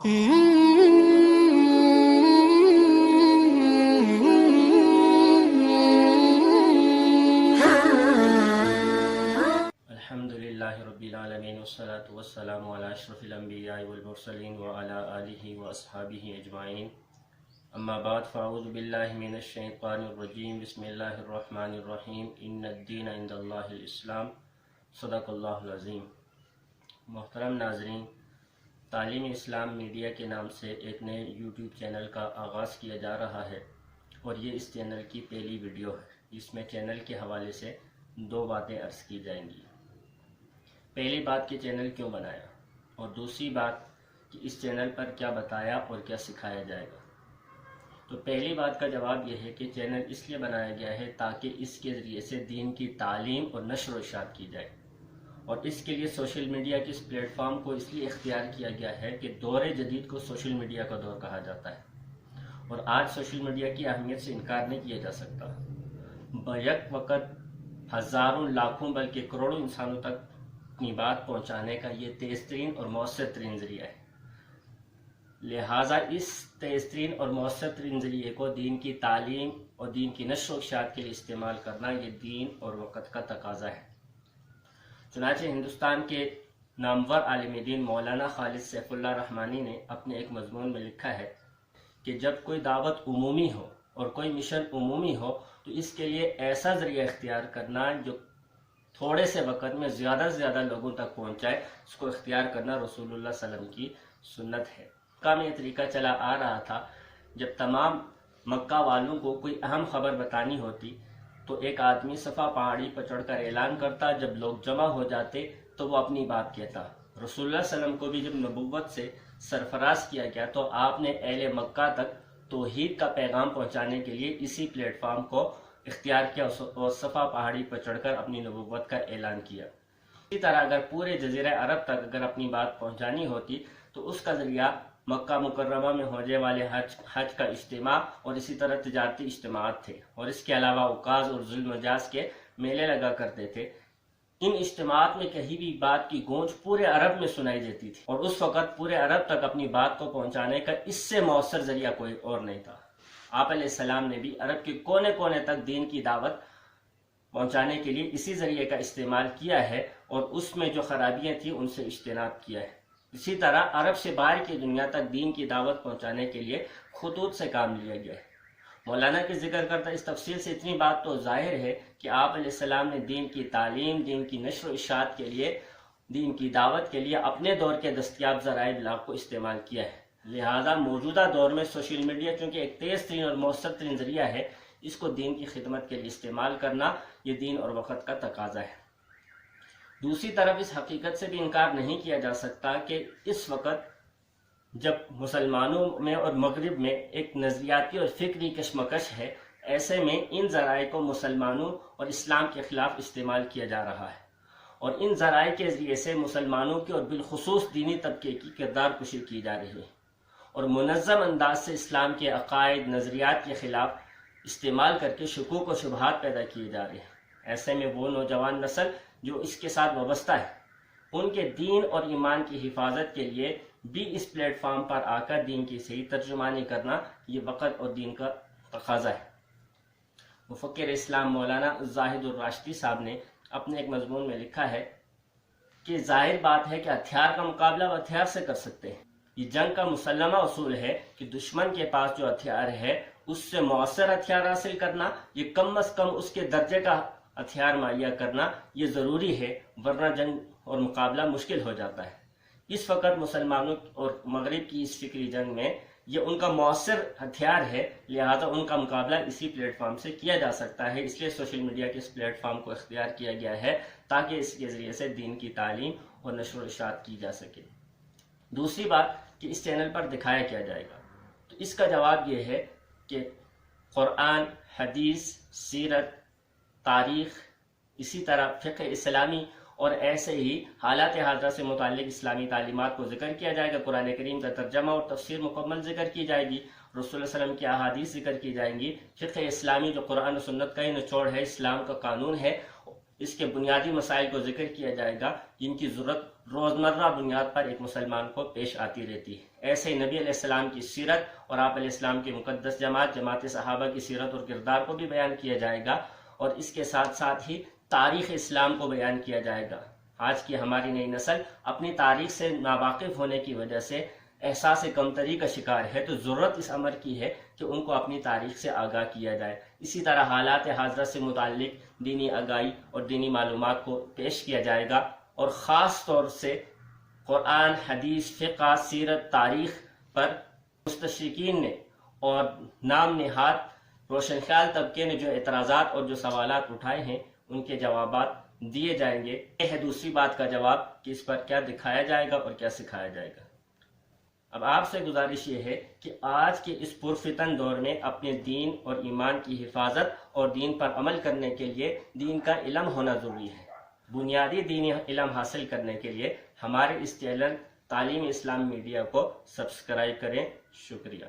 الحمدللہ رب العالمین والصلاة والسلام علی اشرف الانبیاء والمرسلین وعلی آلہ واصحابہ اجمعین، اما بعد فاعوذ باللہ من الشیطان الرجیم، بسم اللہ الرحمن الرحیم، ان الدین عند اللہ الاسلام، صدق اللہ العظیم۔ محترم ناظرین، تعلیم اسلام میڈیا کے نام سے ایک نئے یوٹیوب چینل کا آغاز کیا جا رہا ہے، اور یہ اس چینل کی پہلی ویڈیو ہے۔ اس میں چینل کے حوالے سے دو باتیں عرض کی جائیں گی۔ پہلی بات کہ چینل کیوں بنایا، اور دوسری بات کہ اس چینل پر کیا بتایا اور کیا سکھایا جائے گا۔ تو پہلی بات کا جواب یہ ہے کہ چینل اس لیے بنایا گیا ہے تاکہ اس کے ذریعے سے دین کی تعلیم اور نشر و اشاعت کی جائے، اور اس کے لیے سوشل میڈیا کے اس پلیٹ فارم کو اس لیے اختیار کیا گیا ہے کہ دور جدید کو سوشل میڈیا کا دور کہا جاتا ہے، اور آج سوشل میڈیا کی اہمیت سے انکار نہیں کیا جا سکتا۔ بیک وقت ہزاروں لاکھوں بلکہ کروڑوں انسانوں تک اپنی بات پہنچانے کا یہ تیز ترین اور مؤثر ترین ذریعہ ہے، لہٰذا اس تیز ترین اور مؤثر ترین ذریعے کو دین کی تعلیم اور دین کی نشر و اشاعت کے لیے استعمال کرنا یہ دین اور وقت کا تقاضا ہے۔ چنانچہ ہندوستان کے نامور عالم دین مولانا خالد سیف اللہ رحمانی نے اپنے ایک مضمون میں لکھا ہے کہ جب کوئی دعوت عمومی ہو اور کوئی مشن عمومی ہو تو اس کے لیے ایسا ذریعہ اختیار کرنا جو تھوڑے سے وقت میں زیادہ سے زیادہ لوگوں تک پہنچائے، اس کو اختیار کرنا رسول اللہ صلی اللہ علیہ وسلم کی سنت ہے۔ مکہ میں یہ طریقہ چلا آ رہا تھا، جب تمام مکہ والوں کو کوئی اہم خبر بتانی ہوتی تو ایک آدمی صفا پہاڑی پر چڑھ کر اعلان کرتا، جب لوگ جمع ہو جاتے تو وہ اپنی بات کہتا۔ رسول اللہ صلی اللہ علیہ وسلم کو بھی جب نبوت سے سرفراز کیا گیا تو آپ نے اہل مکہ تک توحید کا پیغام پہنچانے کے لیے اسی پلیٹ فارم کو اختیار کیا اور صفا پہاڑی پر چڑھ کر اپنی نبوت کا اعلان کیا۔ اسی طرح اگر پورے جزیرہ عرب تک اگر اپنی بات پہنچانی ہوتی تو اس کا ذریعہ مکہ مکرمہ میں ہونے والے حج کا اجتماع اور اسی طرح تجارتی اجتماعات تھے، اور اس کے علاوہ اوقاز اور ذوال مجاز کے میلے لگا کرتے تھے۔ ان اجتماعات میں کہیں بھی بات کی گونج پورے عرب میں سنائی دیتی تھی، اور اس وقت پورے عرب تک اپنی بات کو پہنچانے کا اس سے مؤثر ذریعہ کوئی اور نہیں تھا۔ آپ علیہ السلام نے بھی عرب کے کونے کونے تک دین کی دعوت پہنچانے کے لیے اسی ذریعے کا استعمال کیا ہے، اور اس میں جو خرابیاں تھیں ان سے اجتناب کیا ہے۔ اسی طرح عرب سے باہر کی دنیا تک دین کی دعوت پہنچانے کے لیے خطوط سے کام لیا گیا ہے۔ مولانا کے ذکر کرتا اس تفصیل سے اتنی بات تو ظاہر ہے کہ آپ علیہ السلام نے دین کی تعلیم، دین کی نشر و اشاعت کے لیے، دین کی دعوت کے لیے اپنے دور کے دستیاب ذرائع ابلاغ کو استعمال کیا ہے۔ لہذا موجودہ دور میں سوشل میڈیا چونکہ ایک تیز ترین اور مؤثر ترین ذریعہ ہے، اس کو دین کی خدمت کے لیے استعمال کرنا یہ دین اور وقت کا تقاضا ہے۔ دوسری طرف اس حقیقت سے بھی انکار نہیں کیا جا سکتا کہ اس وقت جب مسلمانوں میں اور مغرب میں ایک نظریاتی اور فکری کشمکش ہے، ایسے میں ان ذرائع کو مسلمانوں اور اسلام کے خلاف استعمال کیا جا رہا ہے، اور ان ذرائع کے ذریعے سے مسلمانوں کی اور بالخصوص دینی طبقے کی کردار کشی کی جا رہی ہے، اور منظم انداز سے اسلام کے عقائد نظریات کے خلاف استعمال کر کے شکوک و شبہات پیدا کیے جا رہے ہیں۔ ایسے میں وہ نوجوان نسل جو اس کے ساتھ وابستہ ہے، ان کے دین اور ایمان کی حفاظت کے لیے بھی اس پلیٹ فارم پر آ کر دین کی صحیح ترجمانی کرنا یہ وقت اور دین کا تقاضا ہے۔ مفکر اسلام مولانا زاہد الراشدی صاحب نے اپنے ایک مضمون میں لکھا ہے کہ ظاہر بات ہے کہ ہتھیار کا مقابلہ وہ ہتھیار سے کر سکتے ہیں۔ یہ جنگ کا مسلمہ اصول ہے کہ دشمن کے پاس جو ہتھیار ہے اس سے مؤثر ہتھیار حاصل کرنا، یہ کم از کم اس کے درجے کا ہتھیار مہیا کرنا یہ ضروری ہے، ورنہ جنگ اور مقابلہ مشکل ہو جاتا ہے۔ اس وقت مسلمانوں اور مغرب کی اس فکری جنگ میں یہ ان کا مؤثر ہتھیار ہے، لہذا ان کا مقابلہ اسی پلیٹ فارم سے کیا جا سکتا ہے۔ اس لیے سوشل میڈیا کے اس پلیٹ فارم کو اختیار کیا گیا ہے تاکہ اس کے ذریعے سے دین کی تعلیم اور نشر و اشاعت کی جا سکے۔ دوسری بات کہ اس چینل پر دکھایا کیا جائے گا، تو اس کا جواب یہ ہے کہ قرآن، حدیث، سیرت، تاریخ، اسی طرح فقہ اسلامی اور ایسے ہی حالات حاضرہ سے متعلق اسلامی تعلیمات کو ذکر کیا جائے گا۔ قرآن کریم کا ترجمہ اور تفسیر مکمل ذکر کی جائے گی، رسول اللہ صلی اللہ علیہ وسلم کی احادیث ذکر کی جائیں گی، فقہ اسلامی جو قرآن و سنت کا ہی نچوڑ ہے، اسلام کا قانون ہے، اس کے بنیادی مسائل کو ذکر کیا جائے گا جن کی ضرورت روزمرہ بنیاد پر ایک مسلمان کو پیش آتی رہتی ہے۔ ایسے نبی علیہ السلام کی سیرت اور آپ علیہ السلام کی مقدس جماعت صحابہ کی سیرت اور کردار کو بھی بیان کیا جائے گا، اور اس کے ساتھ ساتھ ہی تاریخ اسلام کو بیان کیا جائے گا۔ آج کی ہماری نئی نسل اپنی تاریخ سے ناواقف ہونے کی وجہ سے احساس کمتری کا شکار ہے، تو ضرورت اس امر کی ہے کہ ان کو اپنی تاریخ سے آگاہ کیا جائے۔ اسی طرح حالات حاضرہ سے متعلق دینی آگاہی اور دینی معلومات کو پیش کیا جائے گا، اور خاص طور سے قرآن، حدیث، فقہ، سیرت، تاریخ پر مستشرقین نے اور نام نہاد روشن خیال طبقے نے جو اعتراضات اور جو سوالات اٹھائے ہیں ان کے جوابات دیے جائیں گے۔ یہ ہے دوسری بات کا جواب کہ اس پر کیا دکھایا جائے گا اور کیا سکھایا جائے گا۔ اب آپ سے گزارش یہ ہے کہ آج کے اس پرفتن دور میں اپنے دین اور ایمان کی حفاظت اور دین پر عمل کرنے کے لیے دین کا علم ہونا ضروری ہے۔ بنیادی دینی علم حاصل کرنے کے لیے ہمارے اس چینل تعلیم اسلام میڈیا کو سبسکرائب کریں۔ شکریہ۔